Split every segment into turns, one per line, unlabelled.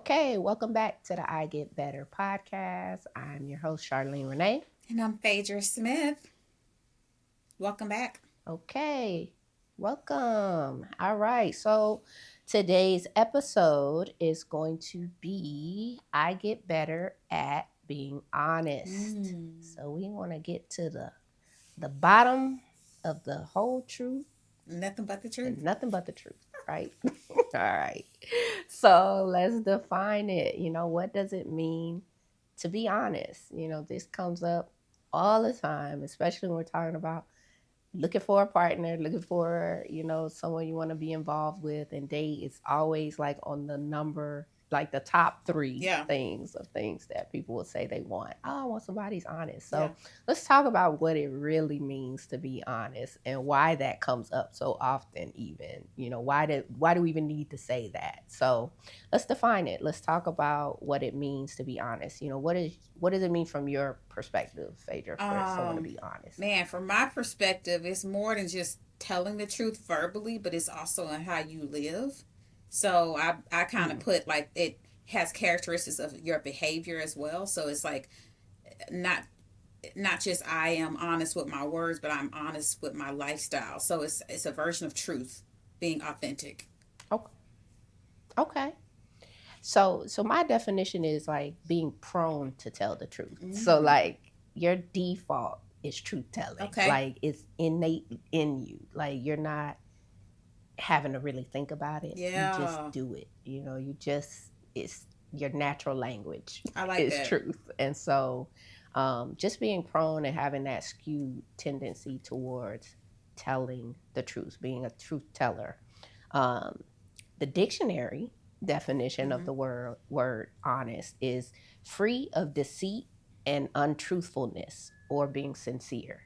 Okay, welcome back to the I Get Better podcast. I'm your host, Charlene Renee.
And I'm Phaedra Smith. Welcome back.
Okay, welcome. All right, so today's episode is going to be I Get Better at Being Honest.
Mm,
So we want to get to the bottom of the whole truth
nothing but the
and
truth.
nothing but the truth, right? All right. So let's define it. What does it mean to be honest? This comes up all the time, especially when we're talking about looking for a partner, looking for, someone you want to be involved with and date. It's always like on the number, like the top three
Yeah,
things that people will say they want. Oh, I want somebody's honest.
yeah.
So let's talk about what it really means to be honest and why that comes up so often. Even, why do we even need to say that? So let's define it. Let's talk about what it means to be honest. What does it mean from your perspective, Phaedra, for someone to
Um,
be honest?
Man, from my perspective, it's more than just telling the truth verbally, but it's also in how you live. So I kind of
Mm,
put like it has characteristics of your behavior as well. So it's like not not just I am honest with my words, but I'm honest with my lifestyle. So it's a version of truth, being authentic.
okay. Okay. So my definition is like being prone to tell the truth. So
Mm,
like your default is truth telling.
okay.
Like it's innate in you. Like you're not having to really think about it. You just
Yeah,
do it. You just it's your natural language
I like
is
that.
truth. And so just being prone and having that skewed tendency towards telling the truth, being a truth teller. Um, the dictionary definition of
Mm-hmm.
the word honest is free of deceit and untruthfulness or being sincere.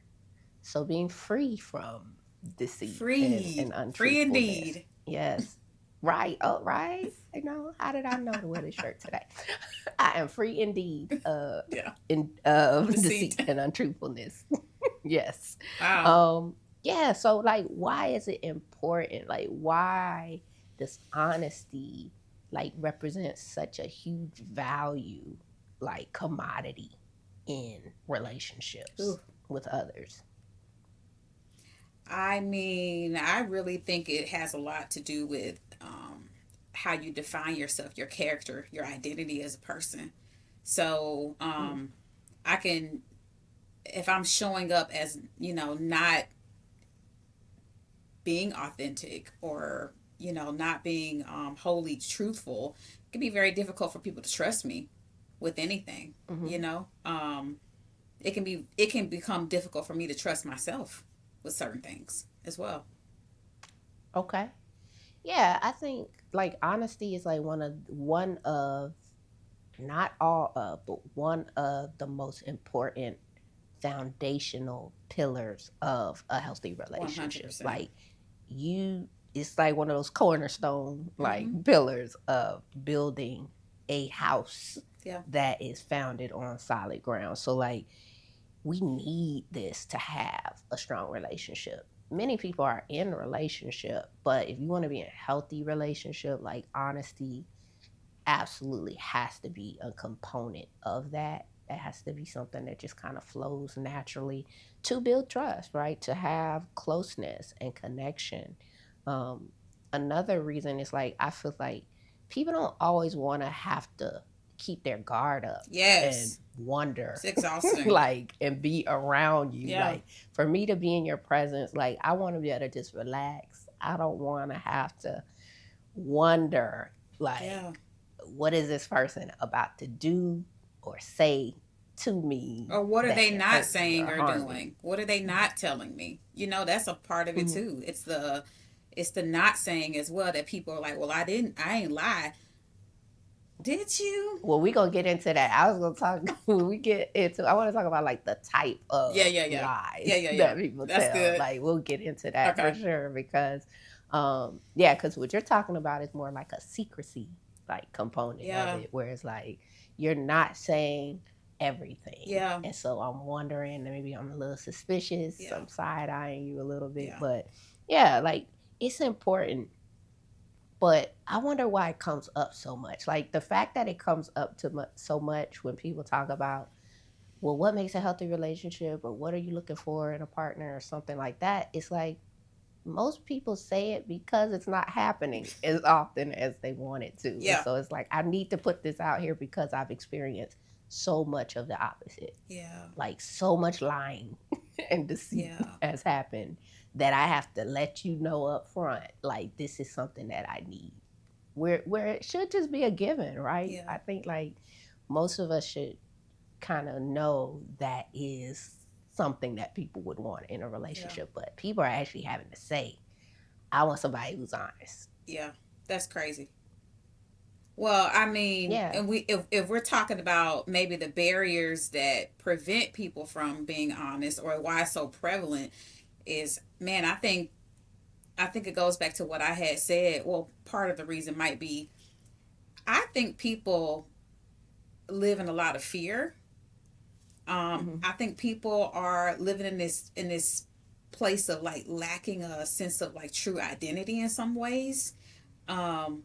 So being free from deceit and
Free
untruthfulness.
indeed.
Yes. Right. Oh, right. How did I know to wear this shirt today? I am free indeed
Yeah.
in
Deceit.
deceit and untruthfulness. Yes.
Wow.
Um yeah, so like why is it important? Like why does honesty like represent such a huge value like commodity in relationships
Ooh.
with others?
I mean, I really think it has a lot to do with how you define yourself, your character, your identity as a person. So
Mm,
I can, if I'm showing up as, not being authentic or, not being wholly truthful, it can be very difficult for people to trust me with anything, you
mhm.
know? It can become difficult for me to trust myself with certain things as well.
Okay. Yeah, I think like honesty is like one of not all of, but one of the most important foundational pillars of a healthy relationship.
100%.
Like you it's like one of those cornerstone like
Mm-hmm.
pillars of building a house
Yeah.
that is founded on solid ground. So like we need this to have a strong relationship. Many people are in a relationship, but if you want to be in a healthy relationship, like honesty absolutely has to be a component of that. That has to be something that just kind of flows naturally to build trust, right? To have closeness and connection. Um, Another reason is like I feel like people don't always want to have to keep their guard up and
Yes.
wonder
It's exhausting.
like and be around you.
Yeah.
Like for me to be in your presence, like I want to be able to just relax. I don't want to have to wonder like
Yeah.
what is this person about to do or say to me
Or what are
that
they
can
not
hurt me
saying
or
or
harm me?
doing? What are they not telling me? That's a part of it
Mhm.
too. It's the not saying as well that people are like, well, I ain't lie. Did you?
Well, we gonna get into that. I was gonna talk when we get into. I want to talk about like the type
Yeah,
of
yeah, yeah. Yeah,
lies
yeah, yeah.
that people
That's
tell.
good.
Like we'll get into that for
Okay.
sure because, yeah, because what you're talking about is more like a secrecy like component of
Yeah.
it, where it's like you're not saying everything,
Yeah.
and so I'm wondering, and maybe I'm a little suspicious.
Yeah.
I'm side eyeing you a little bit,
Yeah.
but yeah, like it's important But I wonder why it comes up so much. Like the fact that it comes up to so much when people talk about, well, what makes a healthy relationship or what are you looking for in a partner or something like that? It's like most people say it because it's not happening as often as they want it to. And
Yeah.
so it's like, I need to put this out here because I've experienced so much of the opposite.
Yeah.
Like so much lying and deceit
Yeah.
has happened that I have to let you know up front, like this is something that I need. Where it should just be a given, right?
Yeah.
I think like most of us should kind of know that is something that people would want in a
Yeah.
relationship, but people are actually having to say, I want somebody who's honest.
Yeah. That's crazy. Well, I mean,
Yeah.
and we if we're talking about maybe the barriers that prevent people from being honest or why it's so prevalent is, man, I think it goes back to what I had said. Well, part of the reason might be I think people live in a lot of fear.
Hmm.
I think people are living in this place of like lacking a sense of like true identity in some ways. Um,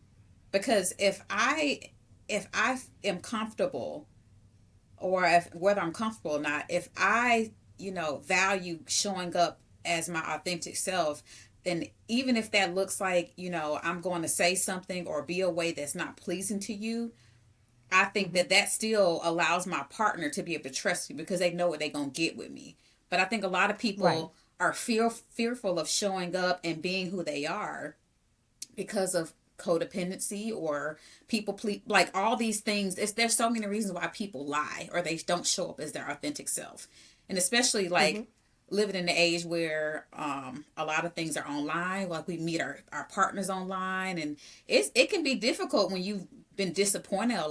because if I am comfortable, or if whether I'm comfortable or not, if I value showing up as my authentic self, then even if that looks like I'm going to say something or be a way that's not pleasing to you, I think
Hmm.
that still allows my partner to be able to trust me because they know what they're going to get with me. But I think a lot of
Right.
people are fearful of showing up and being who they are because of codependency or people please, like all these things. There's so many reasons why people lie or they don't show up as their authentic self, and especially
Hmm.
like living in the age where a lot of things are online, like we meet our partners online, and it can be difficult when you've been disappointed a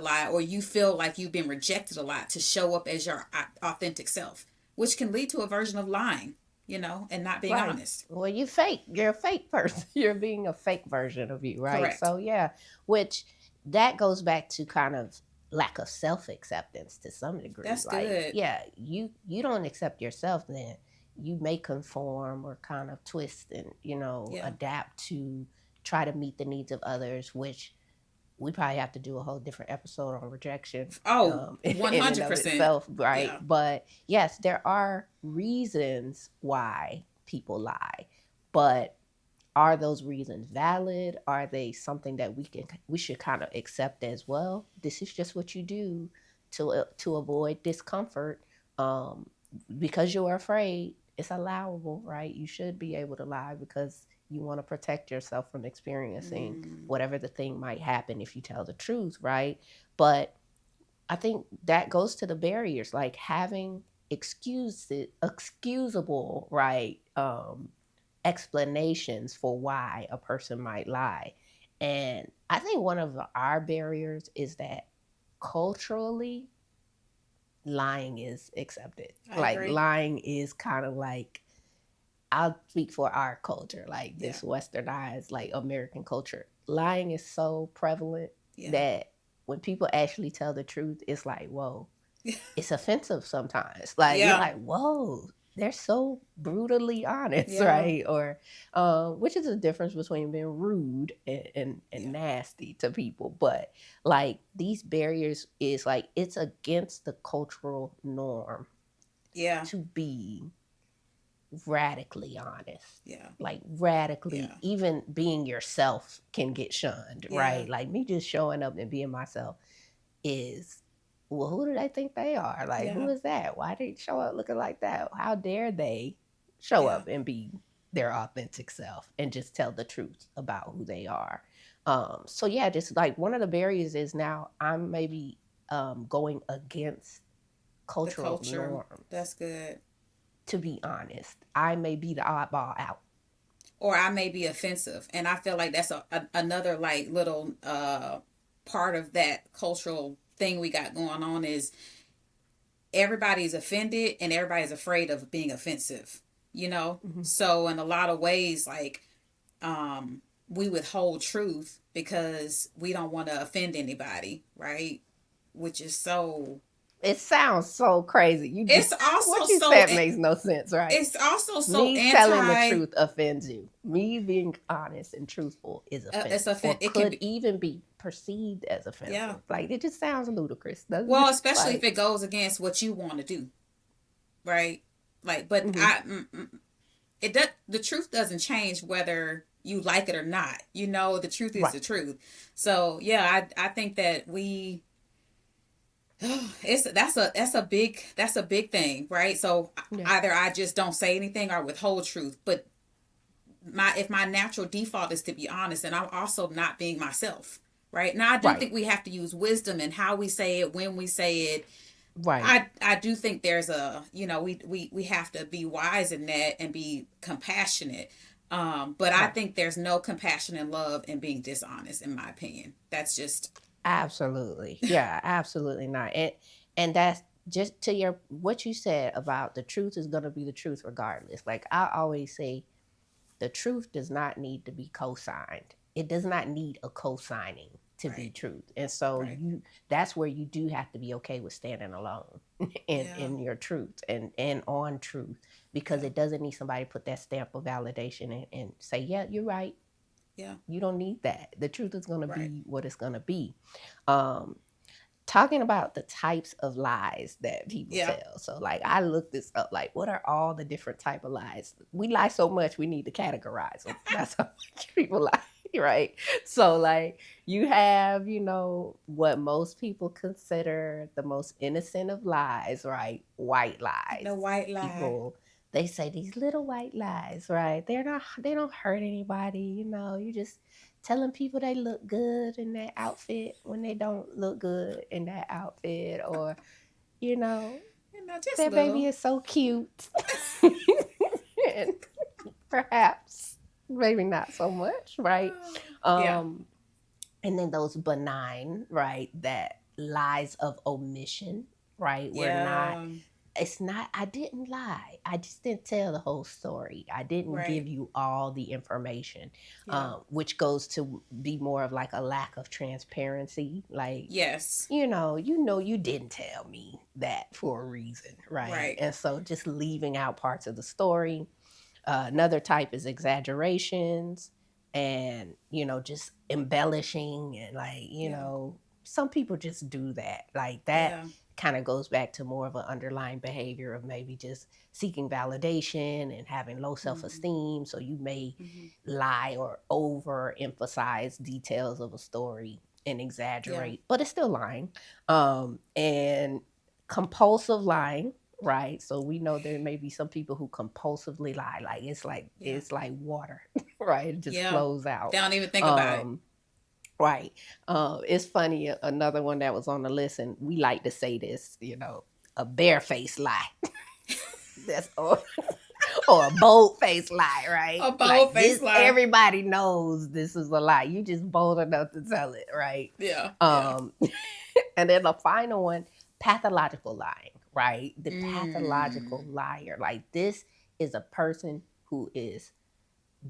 lot, or you feel like you've been rejected a lot, to show up as your authentic self, which can lead to a version of lying, and not being
Right.
honest.
Well, you fake. You're a fake person. You're being a fake version of you, right?
Correct.
So yeah, which that goes back to kind of lack of self acceptance to some degree.
That's
Like,
good.
yeah, you don't accept yourself, then you may conform or kind of twist and
Yeah.
adapt to try to meet the needs of others, which we probably have to do a whole different episode on rejection
Oh,
in and of
100%.
itself, right?
Yeah.
But yes, there are reasons why people lie, but are those reasons valid? Are they something that we should kind of accept as well? This is just what you do to avoid discomfort. Um, because you're afraid, it's allowable, right? You should be able to lie because you want to protect yourself from experiencing
Mm,
whatever the thing might happen if you tell the truth, right? But I think that goes to the barriers, like having excusable, right? Explanations for why a person might lie. And I think one of our barriers is that culturally, lying is accepted.
I
Like
agree.
lying is kind of like, I'll speak for our culture, like
Yeah.
this westernized, like American culture. Lying is so prevalent
Yeah.
that when people actually tell the truth, it's like, whoa, it's offensive sometimes. Like you're
Yeah.
like, whoa, they're so brutally honest,
Yeah.
right? Or which is the difference between being rude and
Yeah.
nasty to people. But like these barriers is like it's against the cultural norm
Yeah.
to be radically honest.
Yeah.
Like radically,
Yeah.
even being yourself can get shunned,
Yeah.
right? Like me just showing up and being myself is, well, who do they think they are? Like, who
Yeah.
is that? Why they show up looking like that? How dare they show
Yeah.
up and be their authentic self and just tell the truth about who they are? So yeah, just like one of the barriers is now I'm maybe going against
The
cultural
culture.
norms.
That's good.
To be honest, I may be the oddball out.
Or I may be offensive, and I feel like that's another like little part of that cultural thing we got going on is everybody's offended and everybody's afraid of being offensive.
Hmm.
So in a lot of ways, like we withhold truth because we don't want to offend anybody, right? Which is so
It sounds so crazy. You just
It's also
what you
so
said makes no sense, right?
it's also so
Me telling the
anti.
truth offends you. Me being honest and truthful is
It's
offensive, or
offensive. It can
could
be,
even be perceived as
yeah.
offensive. Like it just sounds ludicrous, doesn't
Well,
it?
especially if
Like,
it goes against what you want to do, right? Like, but
mm-hmm.
it does. The truth doesn't change whether you like it or not. You know, the truth is
Right,
the truth. So yeah, I think that we it's that's a big thing, right? So
yeah,
either I just don't say anything or withhold truth. But my if my natural default is to be honest, and I'm also not being myself, right? Now I do
right,
think we have to use wisdom in how we say it, when we say it.
right,
I do think there's a, we have to be wise in that and be compassionate. But I
right.
think there's no compassion and love in being dishonest, in my opinion. That's just
Absolutely. Yeah, absolutely not. And that's just to your what you said about the truth is going to be the truth regardless. Like I always say, the truth does not need to be co-signed. It does not need a co-signing to be
right,
truth. And so
right,
you that's where you do have to be okay with standing alone
yeah,
in your truth and on truth, because
yeah,
it doesn't need somebody to put that stamp of validation and say, yeah, you're right.
yeah,
You don't need that. The truth is going to
right,
be what it's going to be. Um, Talking about the types of lies that people
yeah,
tell. So like I looked this up, like what are all the different type of lies? We lie so much we need to categorize them. That's how much people lie, right? So like you have, what most people consider the most innocent of lies, right? White
the
lies.
white lie.
People, they say these little white lies, right? They don't hurt anybody, you just telling people they look good in that outfit when they don't look good in that outfit, or you know
Just
their baby
little.
is so cute. And perhaps maybe not so much, right?
Yeah,
um and then those benign, right, that lies of omission, right, we're not
yeah,
it's not I didn't lie, I just didn't tell the whole story, I didn't give
right,
you all the information.
yeah,
Which goes to be more of like a lack of transparency, like
yes,
you didn't tell me that for a reason, right?
right,
And so just leaving out parts of the story. Another type is exaggerations, and just embellishing, and like
yeah,
some people just do that, like that
yeah,
kind of goes back to more of an underlying behavior of maybe just seeking validation and having low
mm-hmm,
self-esteem, so you may
mm-hmm,
lie or overemphasize details of a story and
yeah,
exaggerate, but it's still lying. And compulsive lying, right? So we know there may be some people who compulsively lie, like
yeah,
it's like water, right? It just
yeah.
flows
They
out.
don't even think about it.
Um, right. It's funny. Another one that was on the list, and we like to say this, a barefaced lie. That's or a bold faced lie, right?
A bold
Like
face
this,
lie.
everybody knows this is a lie. You just bold enough to tell it, right?
Yeah, yeah.
Um, and then the final one, pathological lying, right? The pathological
Mm.
liar. Like this is a person who is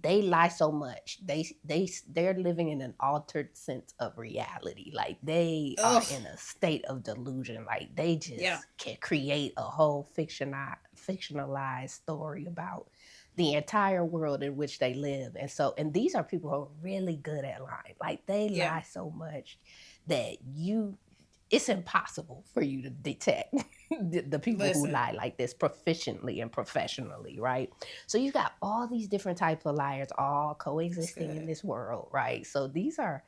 they lie so much. They're living in an altered sense of reality. Like they are
Ugh.
in a state of delusion. Like they
Yeah.
just can create a whole fictionalized story about the entire world in which they live. And these are people who are really good at lying. Like they
Yeah.
lie so much that it's impossible for you to detect the people who
Listen.
lie like this proficiently and professionally, right? So you got all these different types of liars all
That's
coexisting in
good.
this world, right? So these are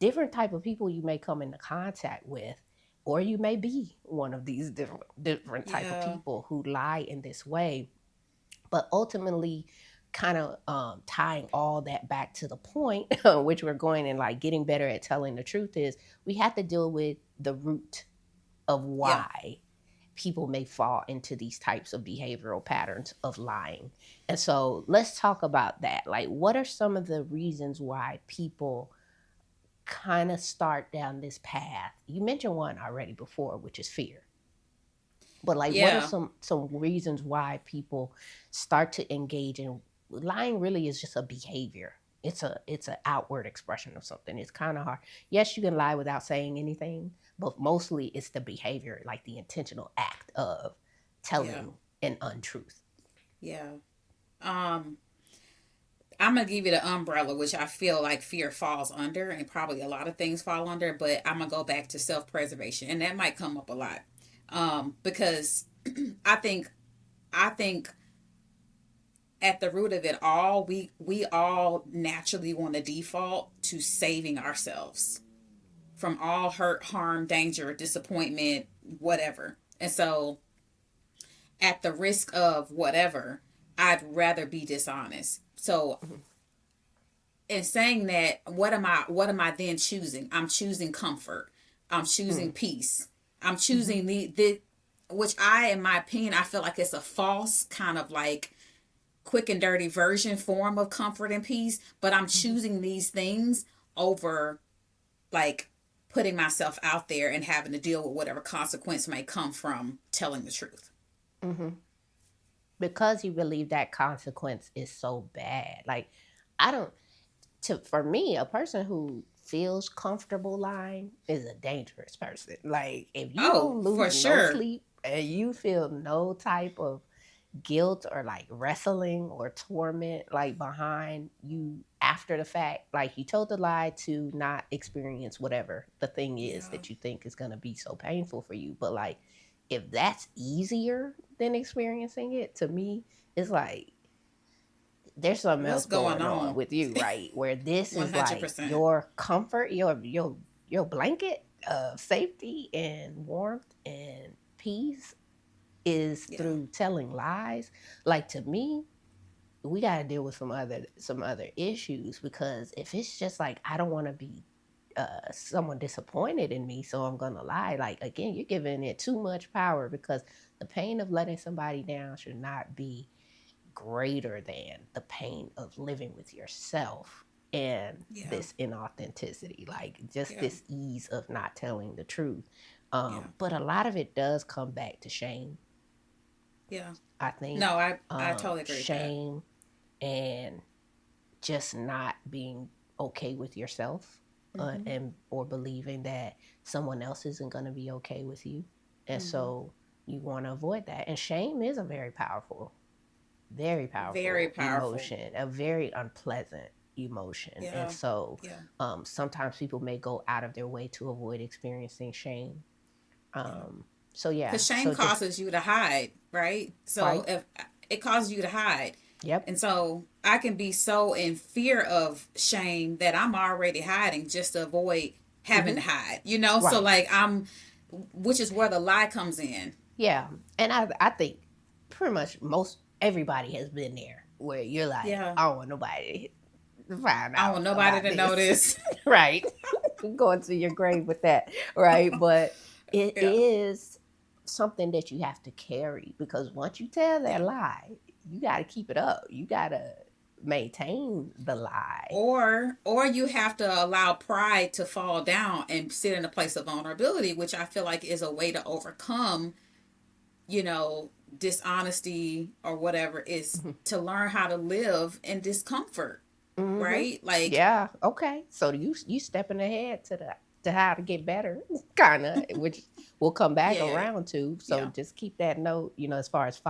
different type of people you may come into contact with, or you may be one of these different type of
Yeah.
people who lie in this way. But ultimately, kind of tying all that back to the point, which we're going and like getting better at telling the truth, is we have to deal with the root of
Yeah.
why people may fall into these types of behavioral patterns of lying. And so let's talk about that. Like, what are some of the reasons why people kind of start down this path? You mentioned one already before, which is fear. But like, what are
Yeah.
some reasons why people start to engage in lying? Really, is just a behavior. It's a outward expression of something. It's kind of hard. Yes, you can lie without saying anything, but mostly it's the behavior, like the intentional act of
Yeah.
telling an untruth.
Yeah. Um, I'm gonna give you the umbrella, which I feel like fear falls under, and probably a lot of things fall under. But I'm gonna go back to self preservation, and that might come up a lot, because I think I think at the root of it all, we all naturally want to default to saving ourselves from all hurt, harm, danger, disappointment, whatever. And so, at the risk of whatever, I'd rather be dishonest. So,
Mhm.
in saying that, what am I then choosing? I'm choosing comfort. I'm choosing
Mm.
peace. I'm
Mhm.
choosing the which I, in my opinion, I feel like it's a false kind of like quick and dirty version form of comfort and peace, but I'm
Mhm.
choosing these things over like putting myself out there and having to deal with whatever consequence may come from telling the truth.
Mhm. Because you believe that consequence is so bad. Like, I don't to for me, a person who feels comfortable lying is a dangerous person. Like, if you
Oh,
don't
for
lose no
sure.
sleep and you feel no type of guilt or like wrestling or torment like behind you after the fact, like you told the lie to not experience whatever the thing is
Yeah.
that you think is going to be so painful for you, but like if that's easier than experiencing it, to me it's like there's something
What's
else
going
going on
on?
with you, right? Where this is like
100%.
your comfort, your blanket of safety and warmth and peace is
Yeah.
through telling lies. Like, to me, we got to deal with some other issues, because if it's just like I don't want to be someone disappointed in me, so I'm gonna lie. Like, again, you're giving it too much power, because the pain of letting somebody down should not be greater than the pain of living with yourself and
Yeah.
this inauthenticity, like just
Yeah.
this ease of not telling the truth.
Yeah.
But a lot of it does come back to shame,
Yeah.
I think.
No, I totally agree with that.
Shame and just not being okay with yourself,
Mhm.
and or believing that someone else isn't going to be okay with you, and
Mhm.
so you want to avoid that. And shame is a very
Very
powerful
powerful.
emotion, a very unpleasant emotion. And
Yeah.
so
Yeah.
sometimes people may go out of their way to avoid experiencing shame.
Yeah.
Um, so yeah,
Because shame
so just
causes you to hide, right? So
right.
if it causes you to hide,
Yep.
and so I can be so in fear of shame that I'm already hiding just to avoid having
Hmm.
to hide, you know? So
Right.
like which is where the lie comes in.
Yeah. And I think pretty much most everybody has been there, where you're like,
Yeah.
I don't want nobody to find
I don't want
out
nobody
about
to know
this.
this.
Right. Going to your grave with that, right? But it
Yeah.
is something that you have to carry, because once you tell that
Yeah.
lie, you got to keep it up. You got to maintain the lie.
Or you have to allow pride to fall down and sit in a place of vulnerability, which I feel like is a way to overcome, you know, dishonesty or whatever, is
Hmm.
to learn how to live in discomfort,
Hmm.
right? Like,
Yeah. Okay. So you stepping ahead to how to get better, kind of, which we'll come back
yeah,
around to. So
yeah,
just keep that note. As far as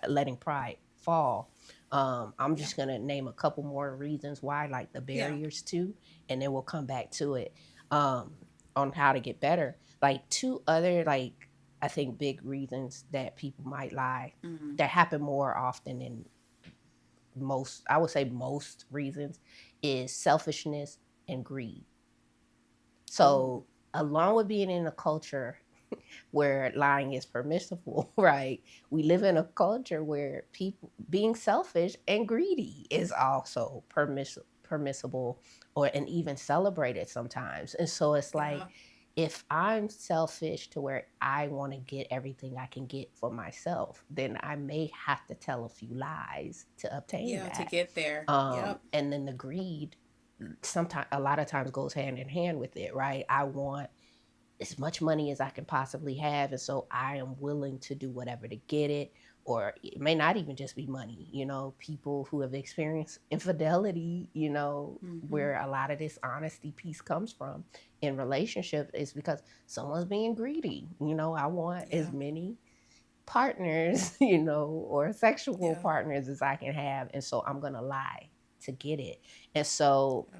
letting pride fall. I'm
yeah,
just gonna name a couple more reasons why, like the
yeah.
barriers too, and then we'll come back to it. Um, on how to get better. Like two other, like, I think big reasons that people might lie,
Mm-hmm.
that happen more often than most, I would say most reasons, is selfishness and greed.
Oh,
So along with being in a culture where lying is permissible, right? We live in a culture where people being selfish and greedy is also permissible, or and even celebrated sometimes. And so it's like,
yeah,
if I'm selfish to where I want to get everything I can get for myself, then I may have to tell a few lies to obtain
yeah. To
that.
get there. Yep.
And then the greed sometimes, a lot of times, goes hand in hand with it, right? I want as much money as I can possibly have, and so I am willing to do whatever to get it. or it may not even just be money, people who have experienced infidelity,
Mm-hmm.
where a lot of this honesty piece comes from in relationship is because someone's being greedy. I want
Yeah.
as many partners, or sexual
Yeah.
partners as I can have. And so I'm going to lie to get it. And so
Yeah.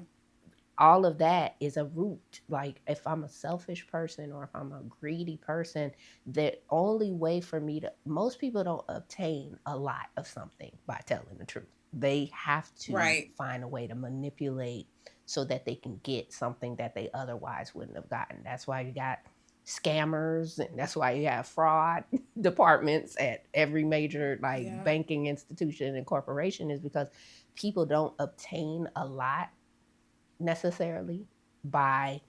all of that is a root. Like if I'm a selfish person or if I'm a greedy person, the only way for me to, most people don't obtain a lot of something by telling the truth. They have to
Right.
find a way to manipulate so that they can get something that they otherwise wouldn't have gotten. That's why you got scammers, and that's why you have fraud departments at every major like
Yeah.
banking institution and corporation, is because people don't obtain a lot necessarily by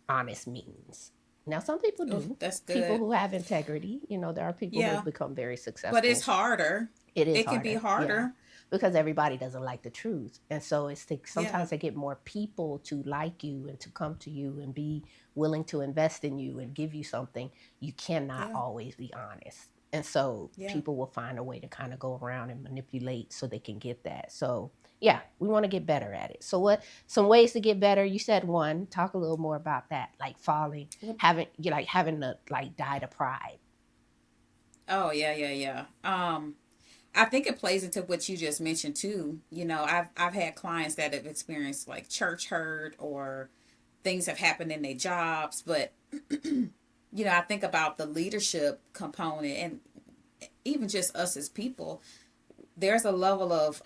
honest means. Now, some people
Oh,
do.
that's
People
good.
who have integrity, there are people who have
Yeah.
become very
But it's
successful.
harder.
It is
It can be
harder, yeah,
harder.
because everybody doesn't like the truth. And so
Yeah.
sometimes they get more people to like you and to come to you and be willing to invest in you and give you something. You cannot
Yeah.
always be honest. And so
Yeah.
people will find a way to kind of go around and manipulate so they can get that. So, yeah, we want to get better at it. So, what some ways to get better? You said one. Talk a little more about that, like falling,
Well,
having to like die to pride.
oh yeah, yeah, yeah. I think it plays into what you just mentioned too. I've had clients that have experienced like church hurt or things have happened in their jobs, but I think about the leadership component and even just us as people. There's a level of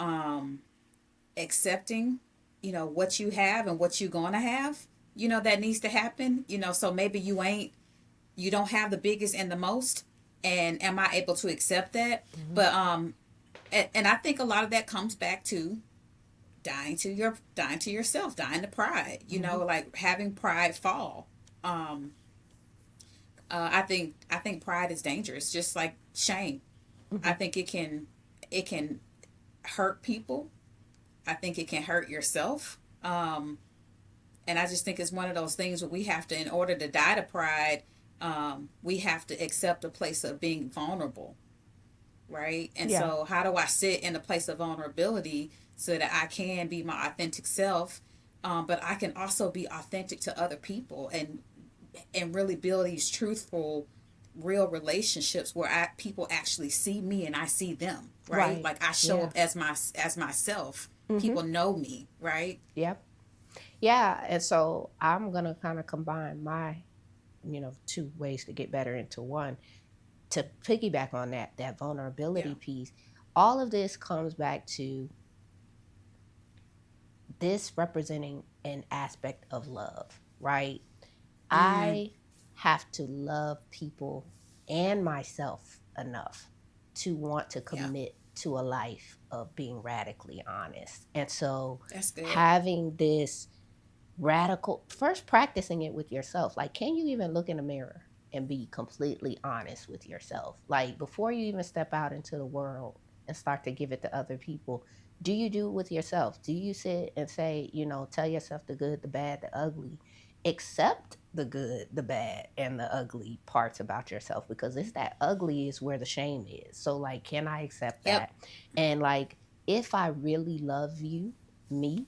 accepting, what you have and what you're gonna have. That needs to happen. So maybe you don't have the biggest and the most, and am I able to accept that?
Hmm.
But and I think a lot of that comes back to dying to yourself, dying to pride.
Hmm.
Like having pride fall. Um, I think pride is dangerous, just like shame. I
Hmm.
think it can hurt people. I think it can hurt yourself. And I just think it's one of those things where we have to, in order to die to pride, we have to accept a place of being vulnerable, right? And
Yeah.
so, how do I sit in a place of vulnerability so that I can be my authentic self, but I can also be authentic to other people and really build these truthful, real relationships where people actually see me and I see them, right?
Right.
Like I show
Yeah.
up as myself.
Hmm.
People know me, right?
Yep. Yeah. And so I'm gonna kind of combine my, two ways to get better into one. To piggyback on that
Yeah.
vulnerability piece, all of this comes back to this representing an aspect of love, right?
Mm,
I have to love people and myself enough to want to
yeah.
commit to a life of being radically honest. And so
That's good.
having this radical, first practicing it with yourself, like can you even look in a mirror and be completely honest with yourself, like before you even step out into the world and start to give it to other people? Do you do it with yourself? Do you sit and say, tell yourself the good, the bad, the ugly, accept the good, the bad, and the ugly parts about yourself? Because it's that ugly is where the shame is. So like, can I accept
Yep.
that? And like, if I really love you, me,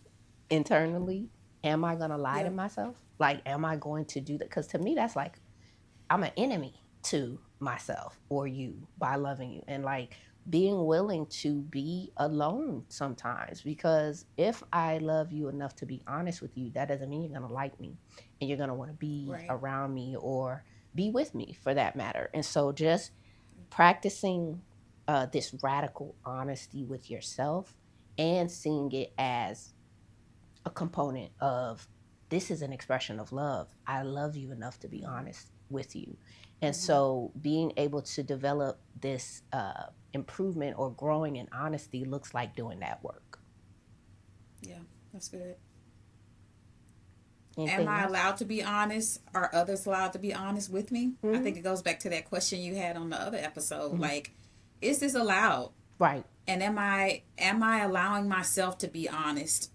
internally, am I going to lie to
Yep.
myself? Like, am I going to do that? Because to me, that's like, I'm an enemy to myself or you by loving you. And like, being willing to be alone sometimes, because if I love you enough to be honest with you, that doesn't mean you're going to like me and you're going to want to be
Right.
around me or be with me for that matter. And so just practicing this radical honesty with yourself and seeing it as a component of, this is an expression of love. I love you enough to be
Mm-hmm.
honest with you. And
Mm-hmm.
so being able to develop this improvement or growing in honesty looks like doing that work.
Yeah. That's good. Am
Anything
I
else?
allowed to be honest? Are others allowed to be honest with me? I
Hmm.
think it goes back to that question you had on the other episode.
Hmm.
Like, is this allowed?
Right.
And am I allowing myself to be honest?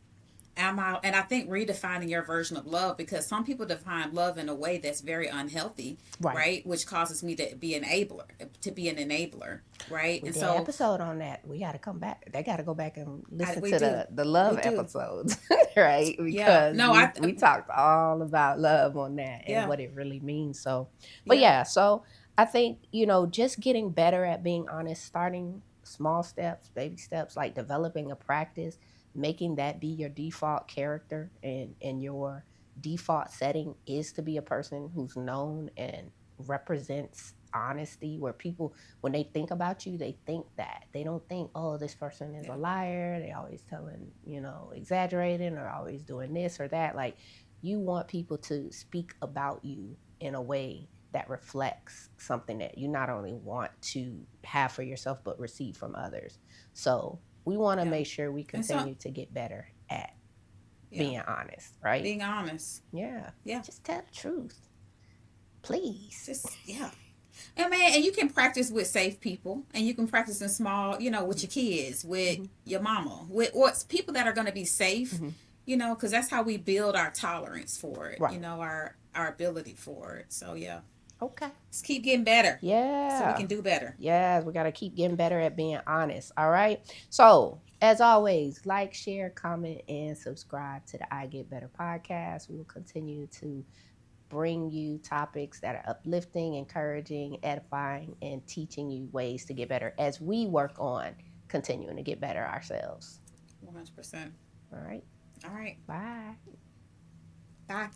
am I, and I think redefining your version of love, because some people define love in a way that's very unhealthy,
Right.
right? Which causes me to be an enabler, right?
We
And
did an
so
episode on that. We got to come back. They got to go back and listen
we
to
do,
the
we
love
do,
episodes, right?
yeah.
Because
No,
we talked all about love on that and
yeah,
what it really means. So, but
yeah,
yeah, so I think, just getting better at being honest, starting small steps, baby steps, like developing a practice, making that be your default character, and your default setting is to be a person who's known and represents honesty, where people, when they think about you, they think that. They don't think, oh, this person is a
yeah,
liar. They always telling, exaggerating, or always doing this or that. Like, you want people to speak about you in a way that reflects something that you not only want to have for yourself, but receive from others. So we want to
yeah.
make sure we
And so,
continue to get better at
yeah,
being honest, right?
being honest.
Yeah.
Yeah,
Just tell the truth, please.
just yeah. And man, and you can practice with safe people, and you can practice in small, with your kids, with
Mm-hmm.
your mama, with what's people that are going to be safe,
Mm-hmm.
because that's how we build our tolerance for it,
Right.
our ability for it. So yeah,
Okay.
let's keep getting better, so we
Yeah.
can do better.
Yes, we got to keep getting better at being honest. All right. So, as always, like, share, comment, and subscribe to the I Get Better podcast. We will continue to bring you topics that are uplifting, encouraging, edifying, and teaching you ways to get better as we work on continuing to get better ourselves.
100%.
All right.
All right.
Bye.
Bye.